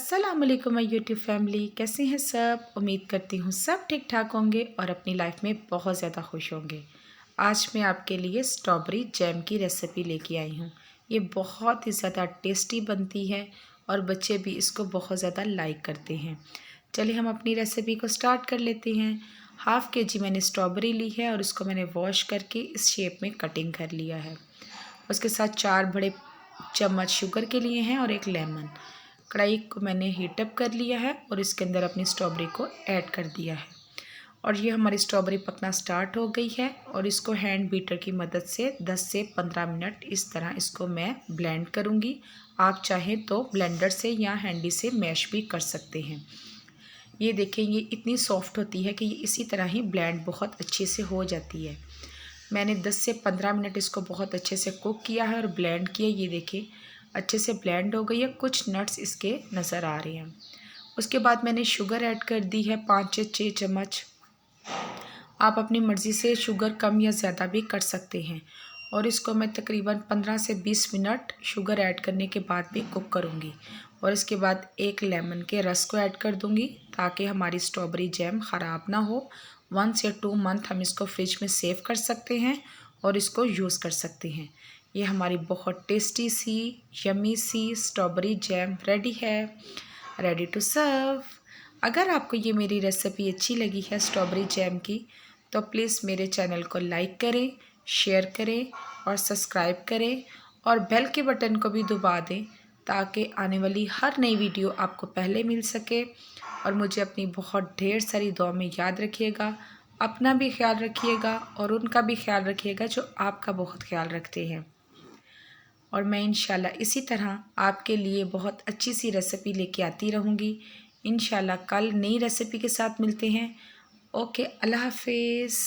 अस्सलाम वालेकुम my YouTube family, कैसे हैं सब। उम्मीद करती हूँ सब ठीक ठाक होंगे और अपनी लाइफ में बहुत ज़्यादा खुश होंगे। आज मैं आपके लिए स्ट्रॉबेरी जैम की रेसिपी लेके आई हूँ। ये बहुत ही ज़्यादा टेस्टी बनती है और बच्चे भी इसको बहुत ज़्यादा लाइक करते हैं। चलिए हम अपनी रेसिपी को स्टार्ट कर लेते हैं। हाफ़ के जी मैंने स्ट्रॉबेरी ली है और इसको मैंने वॉश करके इस शेप में कटिंग कर लिया है। उसके साथ 4 बड़े चम्मच शुगर के लिए हैं और एक लेमन। कढ़ाई को मैंने हीटअप कर लिया है और इसके अंदर अपनी स्ट्रॉबेरी को ऐड कर दिया है और ये हमारी स्ट्रॉबेरी पकना स्टार्ट हो गई है और इसको हैंड बीटर की मदद से 10 से 15 मिनट इस तरह इसको मैं ब्लेंड करूँगी। आप चाहें तो ब्लेंडर से या हैंडी से मैश भी कर सकते हैं। ये देखें, ये इतनी सॉफ्ट होती है कि ये इसी तरह ही ब्लेंड बहुत अच्छे से हो जाती है। मैंने 10 से 15 मिनट इसको बहुत अच्छे से कुक किया है और ब्लेंड किया। ये देखें अच्छे से ब्लेंड हो गई है, कुछ नट्स इसके नज़र आ रहे हैं। उसके बाद मैंने शुगर ऐड कर दी है 5 से 6 चम्मच। आप अपनी मर्ज़ी से शुगर कम या ज़्यादा भी कर सकते हैं और इसको मैं तकरीबन 15 से 20 मिनट शुगर ऐड करने के बाद भी कुक करूँगी और इसके बाद एक लेमन के रस को ऐड कर दूँगी ताकि हमारी स्ट्रॉबेरी जैम ख़राब ना हो। 1 से 2 मंथ हम इसको फ्रिज में सेव कर सकते हैं और इसको यूज़ कर सकते हैं। ये हमारी बहुत टेस्टी सी यमी सी स्ट्रॉबेरी जैम रेडी है, रेडी टू सर्व। अगर आपको ये मेरी रेसिपी अच्छी लगी है स्ट्रॉबेरी जैम की तो प्लीज़ मेरे चैनल को लाइक करें, शेयर करें और सब्सक्राइब करें और बेल के बटन को भी दबा दें ताकि आने वाली हर नई वीडियो आपको पहले मिल सके। और मुझे अपनी बहुत ढेर सारी दुआ में याद रखिएगा। अपना भी ख्याल रखिएगा और उनका भी ख्याल रखिएगा जो आपका बहुत ख्याल रखते हैं। और मैं इंशाल्लाह इसी तरह आपके लिए बहुत अच्छी सी रेसिपी लेके आती रहूँगी। इंशाल्लाह कल नई रेसिपी के साथ मिलते हैं। ओके, अल्लाह हाफिज़।